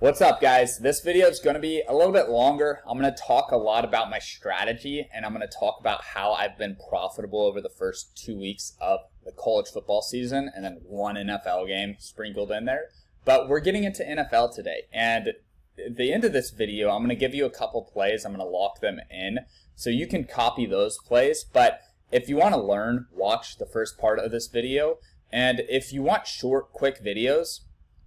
What's up, guys? This video is going to be a little bit longer. I'm going to talk a lot about my strategy, and I'm going to talk about how I've been profitable over the first 2 weeks of the college football season, and then one NFL game sprinkled in there. But we're getting into NFL today, and at the end of this video, I'm going to give you a couple plays. I'm going to lock them in so you can copy those plays. But if you want to learn, watch the first part of this video. And if you want short, quick videos,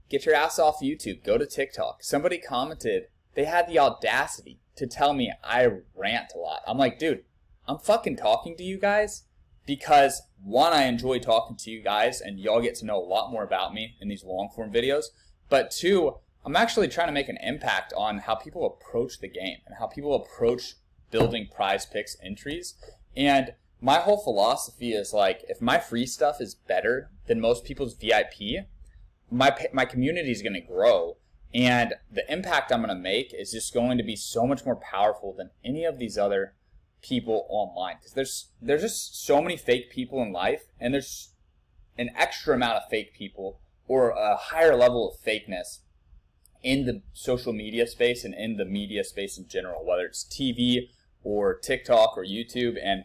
get your ass off YouTube. Go to TikTok. Somebody commented, they had the audacity to tell me I rant a lot. I'm like, dude, I'm fucking talking to you guys because, one, I enjoy talking to you guys and y'all get to know a lot more about me in these long form videos. But two, I'm actually trying to make an impact on how people approach the game and how people approach building prize picks entries. And my whole philosophy is like, if my free stuff is better than most people's VIP, my community is going to grow, and the impact I'm going to make is just going to be so much more powerful than any of these other people online. Because there's just so many fake people in life, and there's an extra amount of fake people or a higher level of fakeness in the social media space and in the media space in general, whether it's TV or TikTok or YouTube. And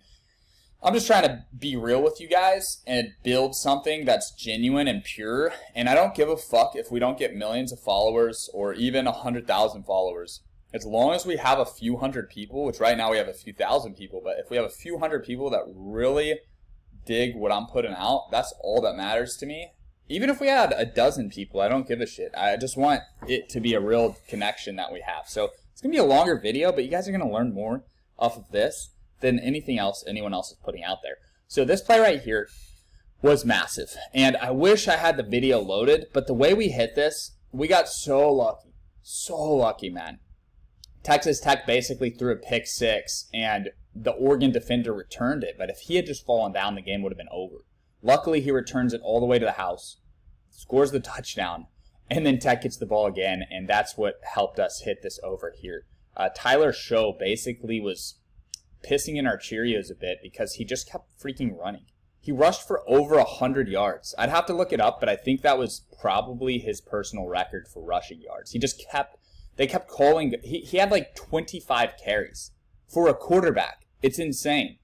I'm just trying to be real with you guys and build something that's genuine and pure. And I don't give a fuck if we don't get millions of followers or even 100,000 followers. As long as we have a few hundred people, which right now we have a few thousand people, but if we have a few hundred people that really dig what I'm putting out, that's all that matters to me. Even if we had a dozen people, I don't give a shit. I just want it to be a real connection that we have. So it's going to be a longer video, but you guys are going to learn more off of this than anything else anyone else is putting out there. So this play right here was massive, and I wish I had the video loaded, but the way we hit this, we got so lucky, man. Texas Tech basically threw a pick six, and the Oregon defender returned it, but if he had just fallen down, the game would have been over. Luckily, he returns it all the way to the house, scores the touchdown, and then Tech gets the ball again, and that's what helped us hit this over here. Tyler Show basically was pissing in our Cheerios a bit because he just kept freaking running. He rushed for over 100 yards. I'd have to look it up, but I think that was probably his personal record for rushing yards. They kept calling, he had like 25 carries for a quarterback. It's insane.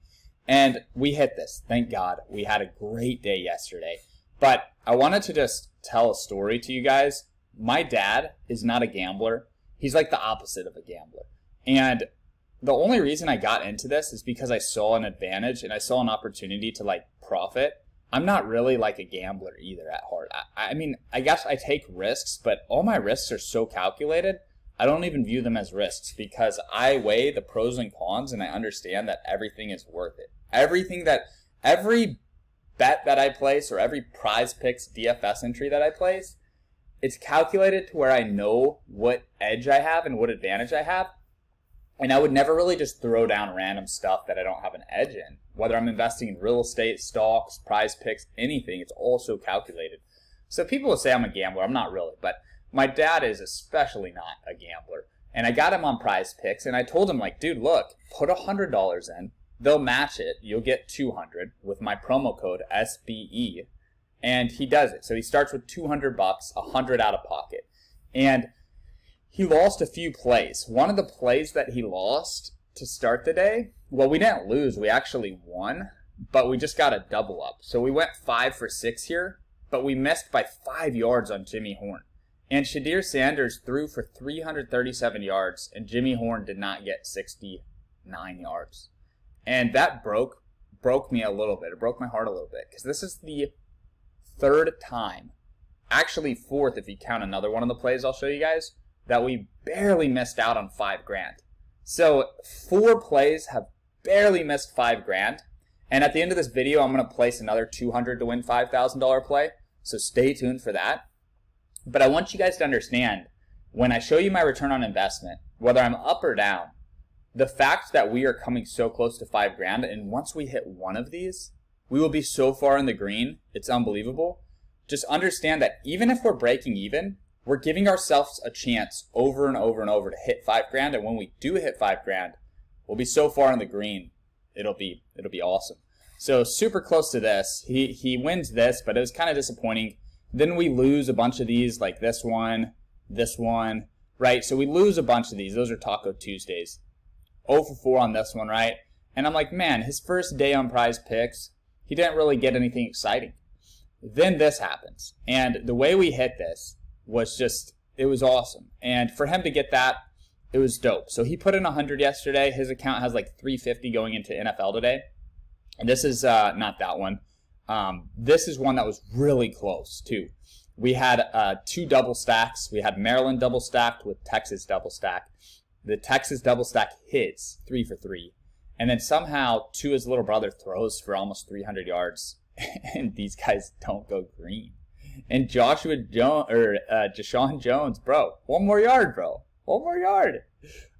And we hit this. Thank God. We had a great day yesterday. But I wanted to just tell a story to you guys. My dad is not a gambler. He's like the opposite of a gambler. And the only reason I got into this is because I saw an advantage and I saw an opportunity to like profit. I'm not really like a gambler either at heart. I mean, I guess I take risks, but all my risks are so calculated, I don't even view them as risks because I weigh the pros and cons and I understand that everything is worth it. Every bet that I place or every prize picks DFS entry that I place, it's calculated to where I know what edge I have and what advantage I have. And I would never really just throw down random stuff that I don't have an edge in. Whether I'm investing in real estate, stocks, prize picks, anything, it's also calculated. So people will say I'm a gambler. I'm not really. But my dad is especially not a gambler. And I got him on prize picks. And I told him, like, dude, look, put $100 in. They'll match it. You'll get $200 with my promo code SBE. And he does it. So he starts with $200, $100 out of pocket. And he lost a few plays. One of the plays that he lost to start the day, well, we didn't lose. We actually won, but we just got a double up. So we went 5 for 6 here, but we missed by 5 yards on Jimmy Horn. And Shadir Sanders threw for 337 yards, and Jimmy Horn did not get 69 yards. And that broke me a little bit. It broke my heart a little bit because this is the third time, actually fourth if you count another one of the plays I'll show you guys, that we barely missed out on $5,000. So 4 plays have barely missed $5,000. And at the end of this video, I'm going to place another $200 to win $5,000 play. So stay tuned for that. But I want you guys to understand, when I show you my return on investment, whether I'm up or down, the fact that we are coming so close to $5,000, and once we hit one of these, we will be so far in the green, it's unbelievable. Just understand that even if we're breaking even, we're giving ourselves a chance over and over and over to hit $5,000, and when we do hit $5,000, we'll be so far in the green, it'll be awesome. So super close to this. He wins this, but it was kind of disappointing. Then we lose a bunch of these, like this one, right? So we lose a bunch of these. Those are Taco Tuesdays. 0 for 4 on this one, right? And I'm like, man, his first day on Prize Picks, he didn't really get anything exciting. Then this happens. And the way we hit this was just, it was awesome. And for him to get that, it was dope. So he put in 100 yesterday. His account has like 350 going into NFL today. And this is not that one. This is one that was really close, too. We had 2 double stacks. We had Maryland double stacked with Texas double stack. The Texas double stack hits 3 for 3. And then somehow, to his little brother, throws for almost 300 yards. And these guys don't go green. And Deshaun Jones, bro, 1 more yard, bro. 1 more yard.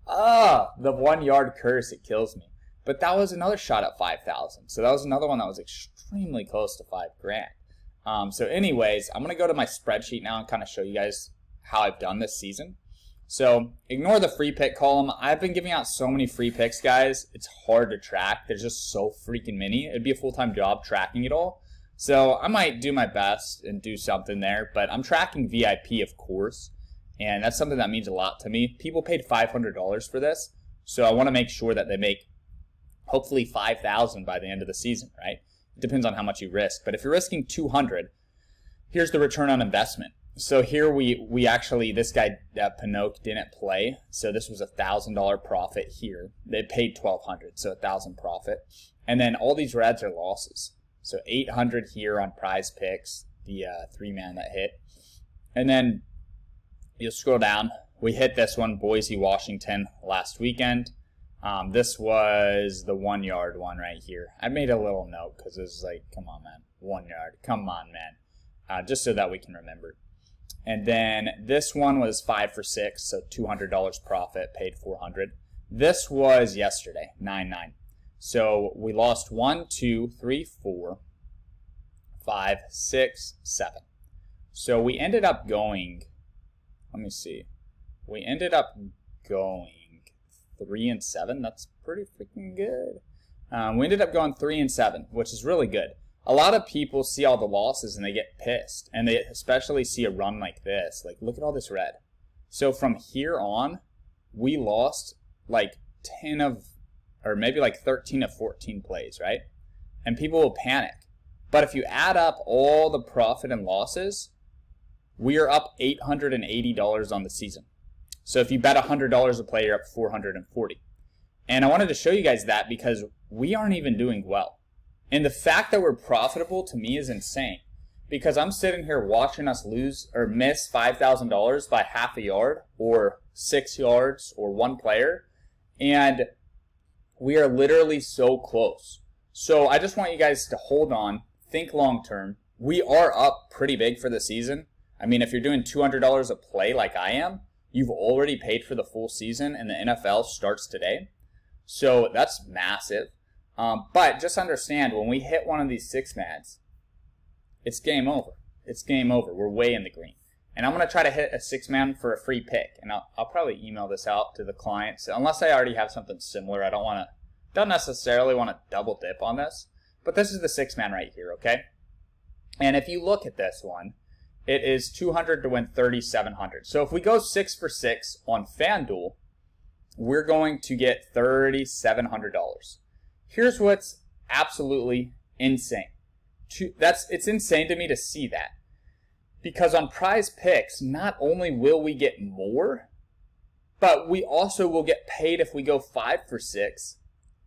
The 1 yard curse, it kills me. But that was another shot at 5,000. So that was another one that was extremely close to $5,000. So anyways, I'm going to go to my spreadsheet now and kind of show you guys how I've done this season. So ignore the free pick column. I've been giving out so many free picks, guys. It's hard to track. There's just so freaking many. It'd be a full-time job tracking it all. So I might do my best and do something there. But I'm tracking VIP, of course. And that's something that means a lot to me. People paid $500 for this. So I want to make sure that they make hopefully $5,000 by the end of the season, right? It depends on how much you risk. But if you're risking $200, here's the return on investment. So here we actually, this guy, Pinocchio, didn't play. So this was $1,000 profit here. They paid $1,200, so $1,000 profit. And then all these reds are losses. So 800 here on Prize Picks, the 3-man that hit. And then you'll scroll down. We hit this one, Boise, Washington, last weekend. This was the 1 yard one right here. I made a little note because it was like, come on, man. 1 yard. Come on, man. Just so that we can remember. And then this one was 5 for 6, so $200 profit, paid $400. This was yesterday, 9-9. So we lost 1, 2, 3, 4, 5, 6, 7. So we ended up going, let me see. We ended up going 3 and 7. That's pretty freaking good. We ended up going 3 and 7, which is really good. A lot of people see all the losses and they get pissed. And they especially see a run like this. Like, look at all this red. So from here on, we lost like 10 of, or maybe like 13 of 14 plays, right? And people will panic. But if you add up all the profit and losses, we are up $880 on the season. So if you bet $100 a play, you're up $440. And I wanted to show you guys that because we aren't even doing well. And the fact that we're profitable to me is insane. Because I'm sitting here watching us lose or miss $5,000 by half a yard or 6 yards or 1 player. And we are literally so close. So I just want you guys to hold on, think long term. We are up pretty big for the season. I mean, if you're doing $200 a play like I am, you've already paid for the full season and the NFL starts today. So that's massive. But just understand, when we hit one of these 6-mans, it's game over. It's game over. We're way in the green. And I'm going to try to hit a 6-man for a free pick. And I'll probably email this out to the clients. Unless I already have something similar, I don't necessarily want to double dip on this. But this is the 6-man right here, okay? And if you look at this one, it is 200 to win 3,700. So if we go 6 for 6 on FanDuel, we're going to get $3,700. Here's what's absolutely insane. It's insane to me to see that. Because on Prize Picks, not only will we get more, but we also will get paid if we go 5 for 6,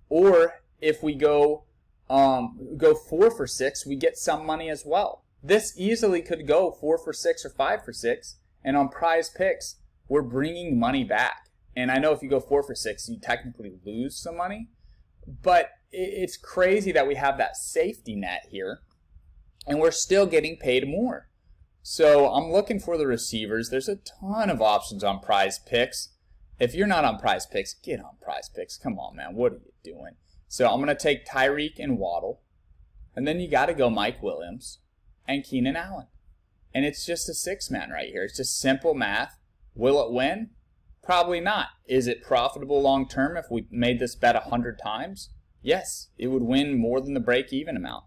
or if we go 4 for 6, we get some money as well. This easily could go 4 for 6 or 5 for 6, and on Prize Picks, we're bringing money back. And I know if you go 4 for 6, you technically lose some money, but it's crazy that we have that safety net here, and we're still getting paid more. So I'm looking for the receivers. There's a ton of options on Prize Picks. If you're not on Prize Picks, get on Prize Picks. Come on, man. What are you doing? So I'm going to take Tyreek and Waddle, and then you got to go Mike Williams and Keenan Allen. And it's just a 6-man right here. It's just simple math. Will it win? Probably not. Is it profitable long term if we made this bet 100 times? Yes, it would win more than the break-even amount.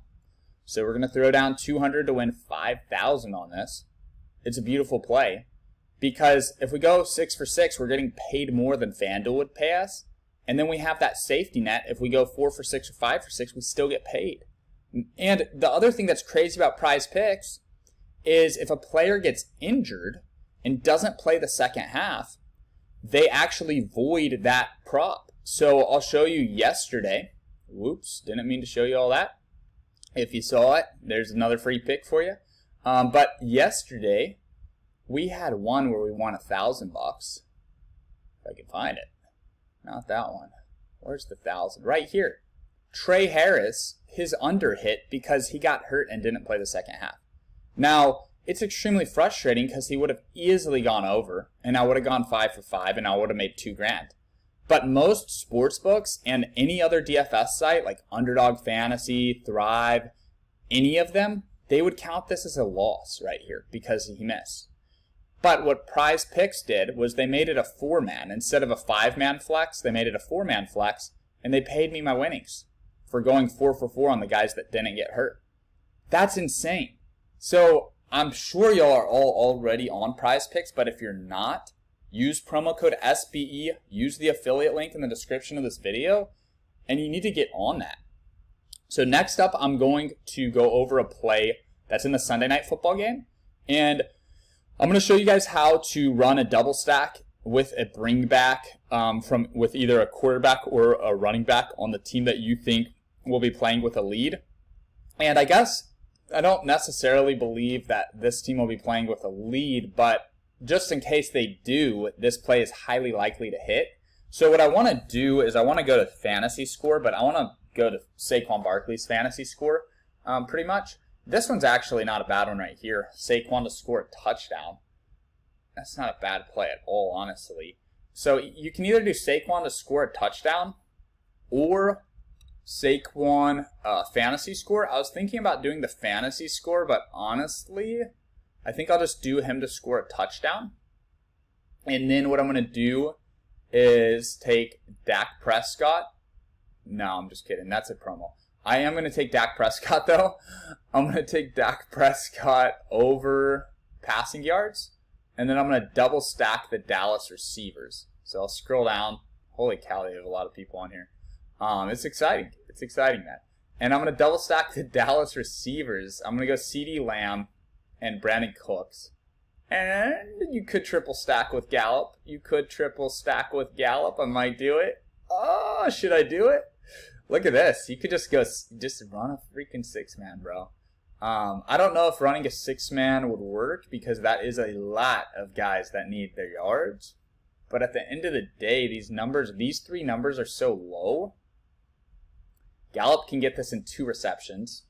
So we're going to throw down 200 to win 5,000 on this. It's a beautiful play Because if we go 6 for 6, we're getting paid more than FanDuel would pay us. And then we have that safety net. If we go 4 for 6 or 5 for 6, we still get paid. And the other thing that's crazy about Prize Picks is if a player gets injured and doesn't play the second half, they actually void that prop. So I'll show you yesterday. Whoops, didn't mean to show you all that. If you saw it, there's another free pick for you. But yesterday, we had one where we won $1,000. If I can find it. Not that one. Where's the 1,000? Right here. Trey Harris, his under hit because he got hurt and didn't play the second half. Now, it's extremely frustrating because he would have easily gone over, and I would have gone 5 for 5, and I would have made $2,000. But most sports books and any other DFS site like Underdog Fantasy, Thrive, any of them, they would count this as a loss right here because he missed. But what Prize Picks did was they made it a 4-man. Instead of a 5-man flex, they made it a 4-man flex, and they paid me my winnings for going 4 for 4 on the guys that didn't get hurt. That's insane. So I'm sure y'all are all already on Prize Picks, but if you're not, use promo code SBE, use the affiliate link in the description of this video, and you need to get on that. So next up, I'm going to go over a play that's in the Sunday Night Football game, and I'm going to show you guys how to run a double stack with a bring back with either a quarterback or a running back on the team that you think will be playing with a lead. And I guess I don't necessarily believe that this team will be playing with a lead, but just in case they do, this play is highly likely to hit. So what I want to do is I want to go to fantasy score, but I want to go to Saquon Barkley's fantasy score pretty much. This one's actually not a bad one right here. Saquon to score a touchdown. That's not a bad play at all, honestly. So you can either do Saquon to score a touchdown or Saquon fantasy score. I was thinking about doing the fantasy score, but honestly, I think I'll just do him to score a touchdown. And then what I'm going to do is take Dak Prescott. No, I'm just kidding. That's a promo. I am going to take Dak Prescott, though. I'm going to take Dak Prescott over passing yards. And then I'm going to double stack the Dallas receivers. So I'll scroll down. Holy cow, they have a lot of people on here. It's exciting. It's exciting, man. And I'm going to double stack the Dallas receivers. I'm going to go CeeDee Lamb and Brandon Cooks. And you could triple stack with Gallup. You could triple stack with Gallup. I might do it. Oh, should I do it? Look at this. You could just run a freaking 6-man, bro. I don't know if running a 6-man would work because that is a lot of guys that need their yards. But at the end of the day, these 3 numbers are so low. Gallup can get this in 2 receptions.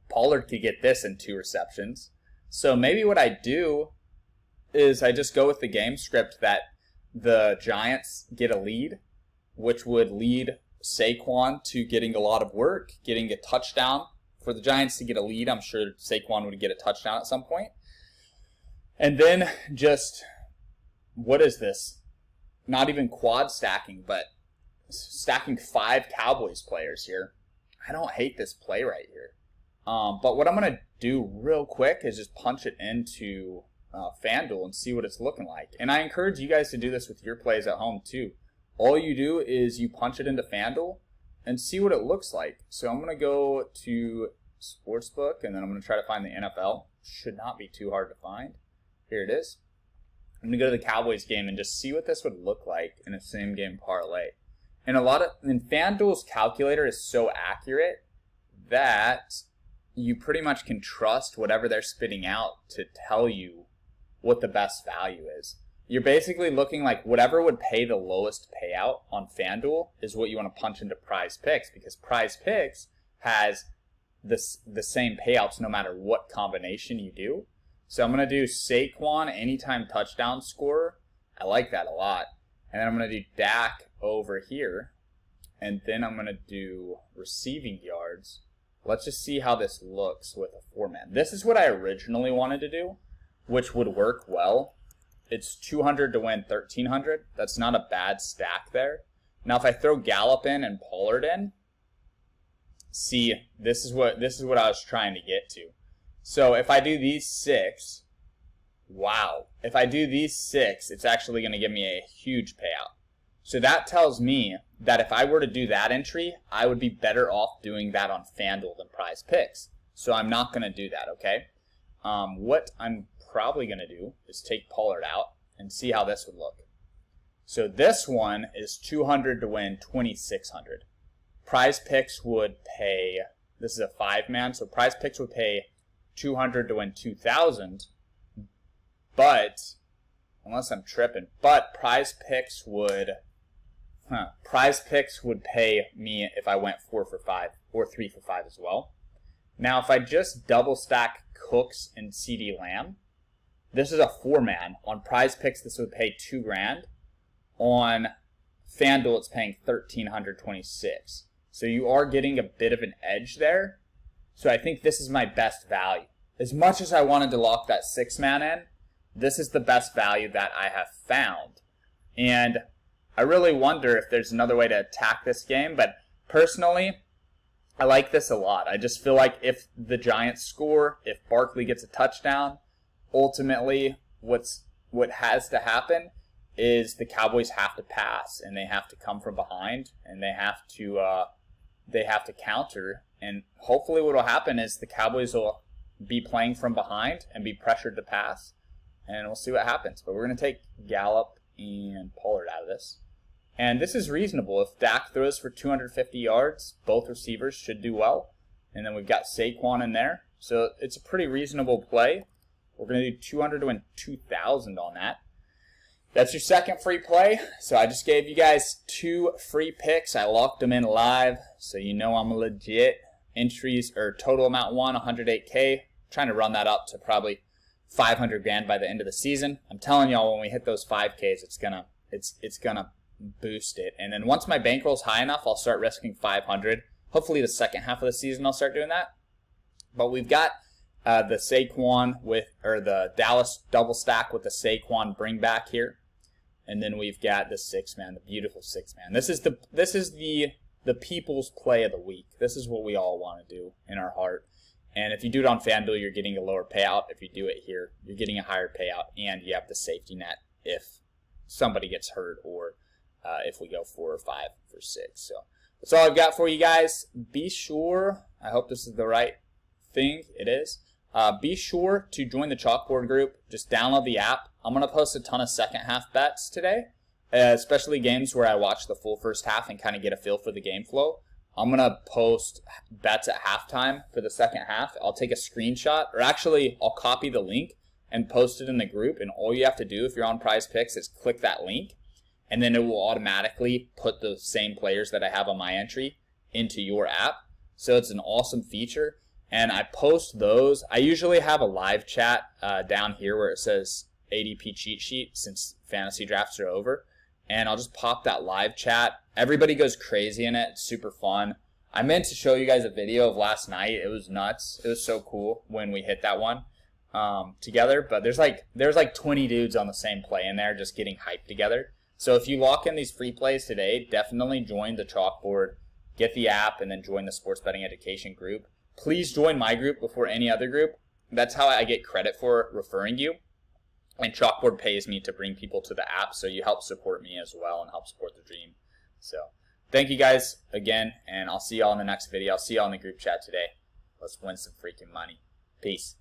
Pollard could get this in 2 receptions. So maybe what I do is I just go with the game script that the Giants get a lead, which would lead Saquon to getting a lot of work, getting a touchdown. For the Giants to get a lead, I'm sure Saquon would get a touchdown at some point. And then just, what is this? Not even quad stacking, but stacking 5 Cowboys players here. I don't hate this play right here. But what I'm going to do real quick is just punch it into FanDuel and see what it's looking like. And I encourage you guys to do this with your plays at home too. All you do is you punch it into FanDuel and see what it looks like. So I'm going to go to Sportsbook, and then I'm going to try to find the NFL. Should not be too hard to find. Here it is. I'm going to go to the Cowboys game and just see what this would look like in a same-game parlay. And FanDuel's calculator is so accurate that you pretty much can trust whatever they're spitting out to tell you what the best value is. You're basically looking like whatever would pay the lowest payout on FanDuel is what you want to punch into Prize Picks, because Prize Picks has the same payouts no matter what combination you do. So I'm going to do Saquon anytime touchdown scorer. I like that a lot. And then I'm going to do Dak over here. And then I'm going to do receiving yards. Let's just see how this looks with a 4-man. This is what I originally wanted to do, which would work well. It's 200 to win 1,300. That's not a bad stack there. Now, if I throw Gallup in and Pollard in, see, this is what I was trying to get to. So if I do these 6, wow, if I do these 6, it's actually going to give me a huge payout. So that tells me that if I were to do that entry, I would be better off doing that on FanDuel than Prize Picks. So I'm not going to do that, okay? What I'm probably going to do is take Pollard out and see how this would look. So this one is 200 to win 2,600. Prize Picks would pay, this is a 5-man, so Prize Picks would pay 200 to win 2,000. But, unless I'm tripping, but Prize Picks would pay me if I went 4 for 5 or 3 for 5 as well. Now, if I just double stack Cooks and CeeDee Lamb, this is a 4-man. On Prize Picks, this would pay $2,000. On FanDuel, it's paying $1,326. So you are getting a bit of an edge there. So I think this is my best value. As much as I wanted to lock that 6-man in, this is the best value that I have found. And I really wonder if there's another way to attack this game, but personally, I like this a lot. I just feel like if the Giants score, if Barkley gets a touchdown, ultimately what has to happen is the Cowboys have to pass, and they have to come from behind, and they have to counter. And hopefully what will happen is the Cowboys will be playing from behind and be pressured to pass, and we'll see what happens. But we're going to take Gallup and Pollard out of this. And this is reasonable. If Dak throws for 250 yards, both receivers should do well. And then we've got Saquon in there. So it's a pretty reasonable play. We're going to do 200 to win 2,000 on that. That's your second free play. So I just gave you guys 2 free picks. I locked them in live, so you know I'm legit. Entries, or total amount won, 108K. Trying to run that up to probably 500 grand by the end of the season. I'm telling y'all, when we hit those 5Ks, it's gonna boost it. And then once my bankroll's high enough, I'll start risking 500. Hopefully the second half of the season I'll start doing that. But we've got the Saquon or the Dallas double stack with the Saquon bring back here. And then we've got the 6-man, the beautiful 6-man. This is the people's play of the week. This is what we all want to do in our heart. And if you do it on FanDuel, you're getting a lower payout. If you do it here, you're getting a higher payout, and you have the safety net if somebody gets hurt, or if we go 4 or 5 for 6. So that's all I've got for you guys. Be sure, I hope this is the right thing. It is. Be sure to join the chalkboard group. Just download the app. I'm going to post a ton of second half bets today, especially games where I watch the full first half and kind of get a feel for the game flow. I'm going to post bets at halftime for the second half. I'll take a screenshot, or actually I'll copy the link and post it in the group. And all you have to do if you're on Prize Picks is click that link, and then it will automatically put the same players that I have on my entry into your app. So it's an awesome feature. And I post those. I usually have a live chat down here where it says ADP cheat sheet, since fantasy drafts are over. And I'll just pop that live chat. Everybody goes crazy in it. It's super fun. I meant to show you guys a video of last night. It was nuts. It was so cool when we hit that one together. But there's like 20 dudes on the same play in there just getting hyped together. So if you lock in these free plays today, definitely join the chalkboard, get the app, and then join the sports betting education group. Please join my group before any other group. That's how I get credit for referring you. And Chalkboard pays me to bring people to the app, so you help support me as well and help support the dream. So thank you guys again, and I'll see y'all in the next video. I'll see y'all in the group chat today. Let's win some freaking money. Peace.